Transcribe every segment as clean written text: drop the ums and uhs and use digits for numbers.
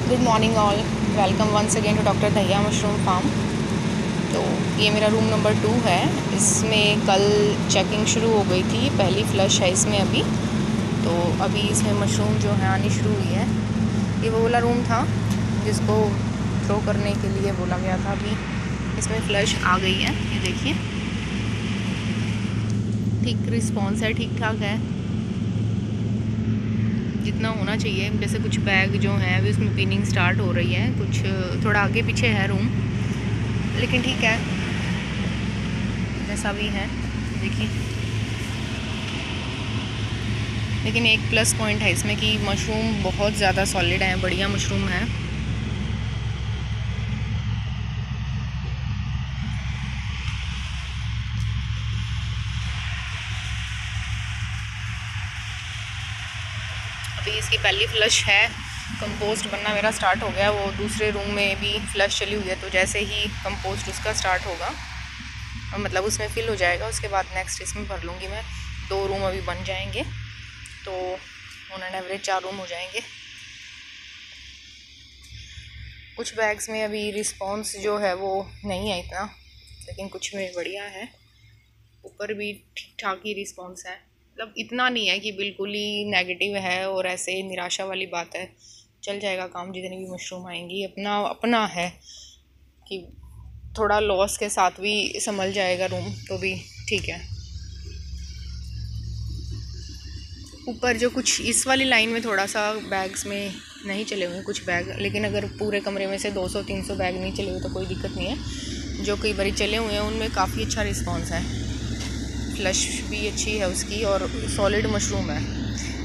Good morning all, welcome once again to doctor Dahiya mushroom farm. तो ये मेरा room number 2 है। इसमें कल चेकिंग शुरू हो गई थी, पहली फ्लश है इसमें अभी। तो अभी इसमें मशरूम जो है आनी शुरू हुई है। ये वो वाला रूम था जिसको थ्रो करने के लिए बोला गया था। अभी इसमें फ्लश आ गई है, ये देखिए। ठीक रिस्पॉन्स है, ठीक ठाक है, जितना होना चाहिए। जैसे कुछ बैग जो हैं अभी उसमें पिनिंग स्टार्ट हो रही है, कुछ थोड़ा आगे पीछे है रूम, लेकिन ठीक है जैसा भी है, देखिए। लेकिन एक प्लस पॉइंट है इसमें कि मशरूम बहुत ज़्यादा सॉलिड है, बढ़िया मशरूम है। अभी इसकी पहली फ्लश है, कंपोस्ट बनना मेरा स्टार्ट हो गया। वो दूसरे रूम में भी फ्लश चली हुई है, तो जैसे ही कंपोस्ट उसका स्टार्ट होगा, मतलब उसमें फिल हो जाएगा, उसके बाद नेक्स्ट इसमें भर लूँगी मैं। 2 रूम अभी बन जाएंगे, तो ऑन एन एवरेज 4 रूम हो जाएंगे। कुछ बैग्स में अभी रिस्पॉन्स जो है वो नहीं है इतना, लेकिन कुछ में बढ़िया है। ऊपर भी ठीक ठाक ही रिस्पॉन्स है, मतलब इतना नहीं है कि बिल्कुल ही नेगेटिव है और ऐसे निराशा वाली बात है। चल जाएगा काम, जितनी भी मशरूम आएंगी। अपना है कि थोड़ा लॉस के साथ भी संभल जाएगा रूम, तो भी ठीक है। ऊपर जो कुछ इस वाली लाइन में थोड़ा सा बैग्स में नहीं चले हुए कुछ बैग, लेकिन अगर पूरे कमरे में से 200-300 बैग नहीं चले हुए तो कोई दिक्कत नहीं है। जो कई बार चले हुए हैं उनमें काफ़ी अच्छा रिस्पॉन्स है, फ्लश भी अच्छी है उसकी, और सॉलिड मशरूम है।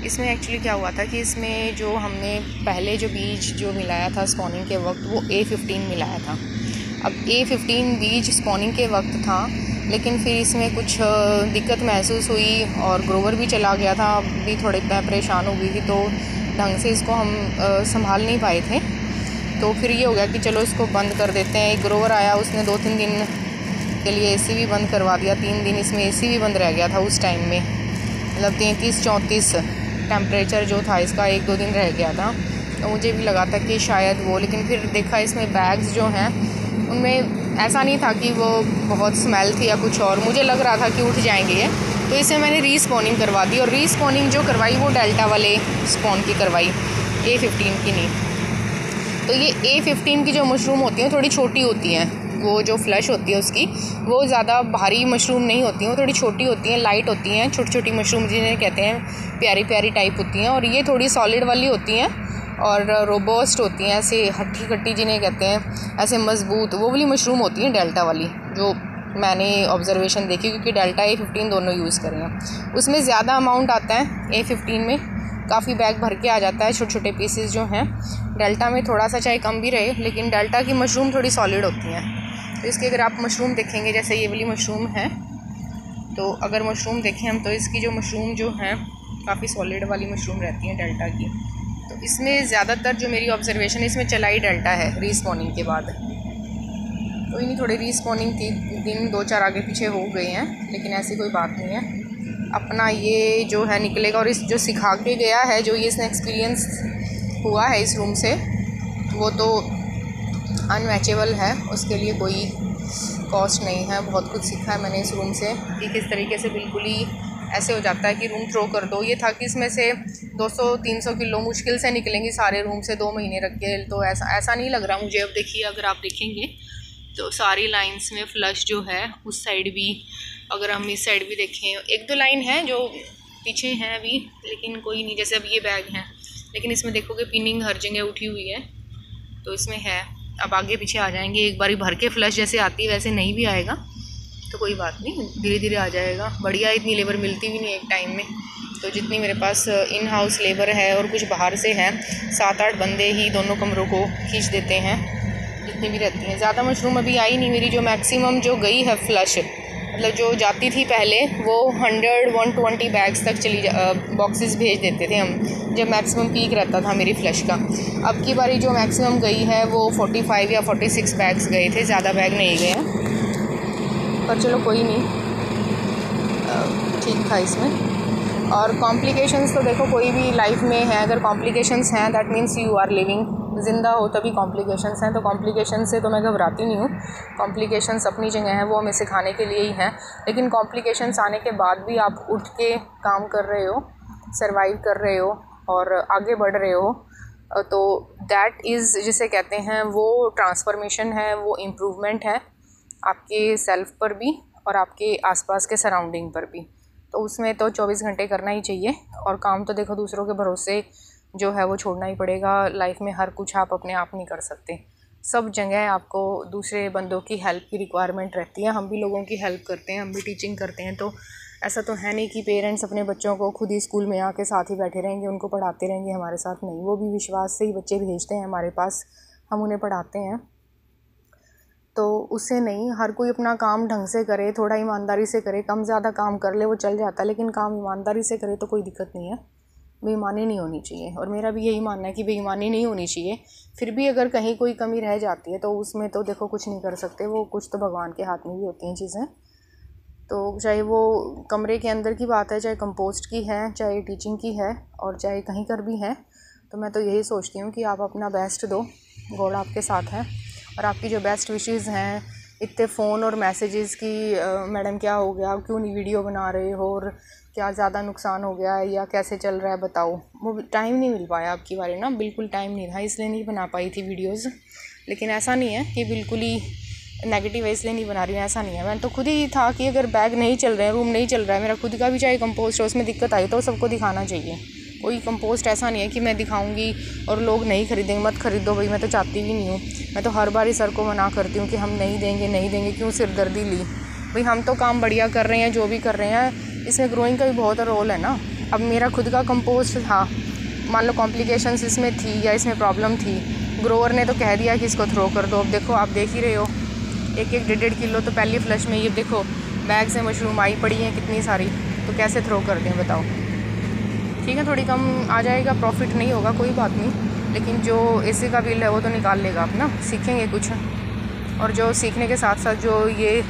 इसमें एक्चुअली क्या हुआ था कि इसमें जो हमने पहले जो बीज जो मिलाया था स्पॉनिंग के वक्त, वो A15 मिलाया था। अब A15 बीज स्पॉनिंग के वक्त था, लेकिन फिर इसमें कुछ दिक्कत महसूस हुई और ग्रोवर भी चला गया था। भी थोड़े परेशान हो गई थी, तो ढंग से इसको हम संभाल नहीं पाए थे। तो फिर ये हो गया कि चलो इसको बंद कर देते हैं। एक ग्रोवर आया, उसने 2-3 दिन के लिए AC भी बंद करवा दिया। 3 दिन इसमें AC भी बंद रह गया था उस टाइम में, मतलब 33-34 टेम्परेचर जो था इसका 1-2 दिन रह गया था। तो मुझे भी लगा था कि शायद वो, लेकिन फिर देखा इसमें बैग्स जो हैं उनमें ऐसा नहीं था कि वो बहुत स्मेल थी या कुछ और। मुझे लग रहा था कि उठ जाएंगे ये, तो इसमें मैंने रीस्पॉनिंग करवा दी। और रीस्पॉनिंग जो करवाई वो डेल्टा वाले स्पॉन की करवाई, A15 की नहीं। तो ये A15 की जो मशरूम होती हैं थोड़ी छोटी होती हैं, वो जो फ्लश होती है उसकी, वो ज़्यादा भारी मशरूम नहीं होती हैं, वो थोड़ी छोटी होती हैं, लाइट होती हैं, छोटी छोटी मशरूम जिन्हें कहते हैं, प्यारी प्यारी टाइप होती हैं। और ये थोड़ी सॉलिड वाली होती हैं और रोबस्ट होती हैं, ऐसे हट्टी कट्टी जिन्हें कहते हैं, ऐसे मजबूत, वो वाली मशरूम होती हैं डेल्टा वाली, जो मैंने ऑब्जर्वेशन देखी, क्योंकि डेल्टा A15 दोनों यूज़ कर रहे हैं। उसमें ज़्यादा अमाउंट आता है A15 में, काफ़ी बैग भर के आ जाता है, छोटे छोटे पीसेस जो हैं। डेल्टा में थोड़ा सा चाहे कम भी रहे, लेकिन डेल्टा की मशरूम थोड़ी सॉलिड होती हैं। तो इसकी अगर आप मशरूम देखेंगे, जैसे ये वाली मशरूम है, तो अगर मशरूम देखें हम, तो इसकी जो मशरूम जो है काफ़ी सॉलिड वाली मशरूम रहती हैं डेल्टा की। तो इसमें ज़्यादातर जो मेरी ऑब्जर्वेशन है, इसमें चलाई डेल्टा है रीस्पॉनिंग के बाद। कोई नहीं, थोड़ी रीस्पॉनिंग थी, दिन 2-4 आगे पीछे हो गए हैं, लेकिन ऐसी कोई बात नहीं है। अपना ये जो है निकलेगा। और इस जो सिखा के गया है, जो ये इसने एक्सपीरियंस हुआ है इस रूम से, वो तो अनमैचेबल है, उसके लिए कोई कॉस्ट नहीं है। बहुत कुछ सीखा है मैंने इस रूम से कि किस तरीके से बिल्कुल ही ऐसे हो जाता है कि रूम थ्रो कर दो। ये था कि इसमें से 200-300 किलो मुश्किल से निकलेंगी सारे रूम से 2 महीने रख के, तो ऐसा नहीं लग रहा मुझे। अब देखिए, अगर आप देखेंगे तो सारी लाइंस में फ्लश जो है, उस साइड भी, अगर हम इस साइड भी देखें, 1-2 लाइन है जो पीछे हैं अभी, लेकिन कोई नहीं। जैसे अब ये बैग हैं, लेकिन इसमें देखोगे पिनिंग हर जगह उठी हुई है, तो इसमें है। अब आगे पीछे आ जाएंगे, एक बारी भर के फ्लश जैसे आती है वैसे नहीं भी आएगा, तो कोई बात नहीं, धीरे धीरे आ जाएगा। बढ़िया, इतनी लेबर मिलती भी नहीं एक टाइम में। तो जितनी मेरे पास इन हाउस लेबर है और कुछ बाहर से है, 7-8 बंदे ही दोनों कमरों को खींच देते हैं, जितनी भी रहती हैं। ज़्यादा मशरूम अभी आई नहीं मेरी। जो मैक्सिमम जो गई है फ्लश, मतलब जो जाती थी पहले, वो 100-120 बैग्स तक बॉक्सेस भेज देते थे हम, जब मैक्सिमम पीक रहता था मेरी फ्लश का। अब की बारी जो मैक्सिमम गई है वो 45 या 46 बैग्स गए थे, ज़्यादा बैग नहीं गए हैं। पर चलो कोई नहीं, ठीक था इसमें। और कॉम्प्लिकेशंस तो देखो, कोई भी लाइफ में है, अगर कॉम्प्लिकेशंस हैं that means you are living ज़िंदा हो तभी कॉम्प्लिकेशंस हैं, तो कॉम्प्लिकेशन से तो मैं घबराती नहीं हूँ। कॉम्प्लिकेशंस अपनी जगह हैं, वो हमें सिखाने के लिए ही हैं, लेकिन कॉम्प्लिकेशंस आने के बाद भी आप उठ के काम कर रहे हो, सर्वाइव कर रहे हो और आगे बढ़ रहे हो, तो दैट इज़ जिसे कहते हैं वो ट्रांसफॉर्मेशन है, वो इम्प्रूवमेंट है आपके सेल्फ पर भी और आपके आसपास के सराउंडिंग पर भी। तो उसमें तो 24 घंटे करना ही चाहिए। और काम तो देखो दूसरों के भरोसे जो है वो छोड़ना ही पड़ेगा। लाइफ में हर कुछ आप अपने आप नहीं कर सकते, सब जगह आपको दूसरे बंदों की हेल्प की रिक्वायरमेंट रहती है। हम भी लोगों की हेल्प करते हैं, हम भी टीचिंग करते हैं, तो ऐसा तो है नहीं कि पेरेंट्स अपने बच्चों को खुद ही स्कूल में आके साथ ही बैठे रहेंगे, उनको पढ़ाते रहेंगे हमारे साथ। नहीं, वो भी विश्वास से ही बच्चे भेजते हैं हमारे पास, हम उन्हें पढ़ाते हैं। तो उससे नहीं, हर कोई अपना काम ढंग से करे, थोड़ा ईमानदारी से करे, कम ज़्यादा काम कर ले वो चल जाता है, लेकिन काम ईमानदारी से करे तो कोई दिक्कत नहीं है। बेईमानी नहीं होनी चाहिए, और मेरा भी यही मानना है कि बेईमानी नहीं होनी चाहिए। फिर भी अगर कहीं कोई कमी रह जाती है तो उसमें तो देखो कुछ नहीं कर सकते, वो कुछ तो भगवान के हाथ में भी होती हैं चीज़ें। तो चाहे वो कमरे के अंदर की बात है, चाहे कंपोस्ट की है, चाहे टीचिंग की है, और चाहे कहीं कर भी है, तो मैं तो यही सोचती हूँ कि आप अपना बेस्ट दो, गॉड आपके साथ है। और आपकी जो बेस्ट विशेज़ हैं, इतने फ़ोन और मैसेजेस की मैडम क्या हो गया, क्यों नहीं वीडियो बना रहे हो, और क्या ज़्यादा नुकसान हो गया है, या कैसे चल रहा है बताओ, वो टाइम नहीं मिल पाया आपकी बारे ना, बिल्कुल टाइम नहीं था, इसलिए नहीं बना पाई थी वीडियोज़। लेकिन ऐसा नहीं है कि बिल्कुल ही नेगेटिव है इसलिए नहीं बना रही हूँ, ऐसा नहीं है। मैंने तो खुद ही था कि अगर बैग नहीं चल रहे हैं, रूम नहीं चल रहा है, मेरा खुद का भी चाहे कंपोस्ट है, उसमें दिक्कत आई तो सबको दिखाना चाहिए। कोई कंपोस्ट ऐसा नहीं है कि मैं दिखाऊंगी और लोग नहीं खरीदेंगे, मत खरीदो भाई, मैं तो चाहती भी नहीं हूँ। मैं तो हर बार ही सर को मना करती हूँ कि हम नहीं देंगे, क्यों सिरदर्दी ली भाई, हम तो काम बढ़िया कर रहे हैं, जो भी कर रहे हैं, इसमें ग्रोइंग का भी बहुत रोल है ना। अब मेरा खुद का कंपोस्ट था, मान लो कॉम्प्लिकेशंस इसमें थी या इसमें प्रॉब्लम थी, ग्रोअर ने तो कह दिया कि इसको थ्रो कर दो। अब देखो, आप देख ही रहे हो, 1-1, 1.5 किलो तो पहली फ्लश में, ये देखो बैग से मशरूम आई पड़ी हैं कितनी सारी, तो कैसे थ्रो कर दें बताओ। ठीक है, थोड़ी कम आ जाएगा, प्रॉफिट नहीं होगा, कोई बात नहीं, लेकिन जो एसी का बिल है वो तो निकाल लेगा अपना, सीखेंगे कुछ। और जो सीखने के साथ साथ जो ये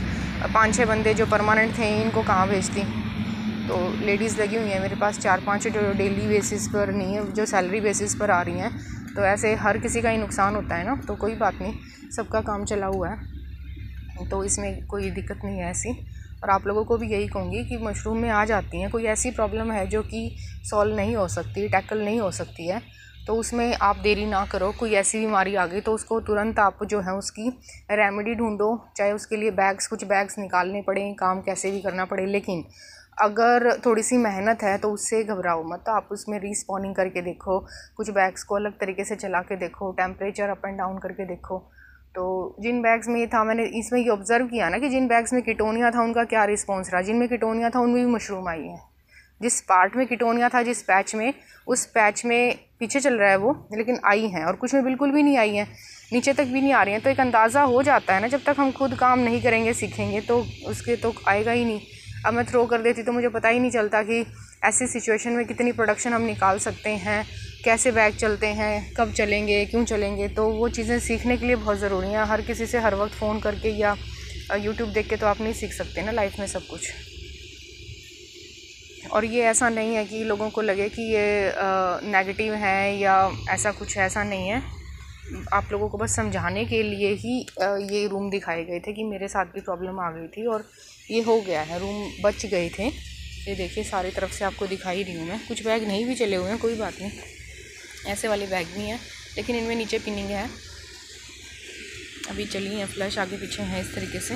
5-6 बंदे जो परमानेंट थे, इनको कहाँ भेजती। तो लेडीज़ लगी हुई हैं मेरे पास 4-5 जो डेली बेसिस पर नहीं है, जो सैलरी बेसिस पर आ रही हैं। तो ऐसे हर किसी का ही नुकसान होता है ना, तो कोई बात नहीं, सबका काम चला हुआ है, तो इसमें कोई दिक्कत नहीं है ऐसी। और आप लोगों को भी यही कहूँगी कि मशरूम में आ जाती हैं कोई ऐसी प्रॉब्लम है जो कि सॉल्व नहीं हो सकती, टैकल नहीं हो सकती है, तो उसमें आप देरी ना करो। कोई ऐसी बीमारी आ गई तो उसको तुरंत आप जो है उसकी रेमेडी ढूंढो, चाहे उसके लिए कुछ बैग्स निकालने पड़े, काम कैसे भी करना पड़े, लेकिन अगर थोड़ी सी मेहनत है तो उससे घबराओ मत। तो आप उसमें रीस्पॉनिंग करके देखो, कुछ बैग्स को अलग तरीके से चला के देखो, टेम्परेचर अप एंड डाउन करके देखो। तो जिन बैग्स में ये था, मैंने इसमें ये ऑब्ज़र्व किया ना कि जिन बैग्स में कीटोनिया था उनका क्या रिस्पॉन्स रहा, जिनमें कीटोनिया था उनमें भी मशरूम आई है। जिस पार्ट में कीटोनिया था, जिस पैच में, उस पैच में पीछे चल रहा है वो, लेकिन आई हैं, और कुछ में बिल्कुल भी नहीं आई हैं, नीचे तक भी नहीं आ रही हैं। तो एक अंदाज़ा हो जाता है ना, जब तक हम खुद काम नहीं करेंगे, सीखेंगे, तो उसके तो आएगा ही नहीं। अब मैं थ्रो कर देती तो मुझे पता ही नहीं चलता कि ऐसी सिचुएशन में कितनी प्रोडक्शन हम निकाल सकते हैं, कैसे बैग चलते हैं, कब चलेंगे, क्यों चलेंगे। तो वो चीज़ें सीखने के लिए बहुत ज़रूरी हैं। हर किसी से हर वक्त फ़ोन करके या यूट्यूब देख के तो आप नहीं सीख सकते ना लाइफ में सब कुछ। और ये ऐसा नहीं है कि लोगों को लगे कि ये नेगेटिव है या ऐसा कुछ, ऐसा नहीं है। आप लोगों को बस समझाने के लिए ही ये रूम दिखाए गए थे कि मेरे साथ भी प्रॉब्लम आ गई थी और ये हो गया है, रूम बच गए थे। ये देखिए सारी तरफ से आपको दिखाई रही हूँ मैं। कुछ बैग नहीं भी चले हुए हैं, कोई बात नहीं, ऐसे वाले बैग भी हैं, लेकिन इनमें नीचे पिनिंग है, अभी चली हैं फ्लश, आगे पीछे हैं इस तरीके से।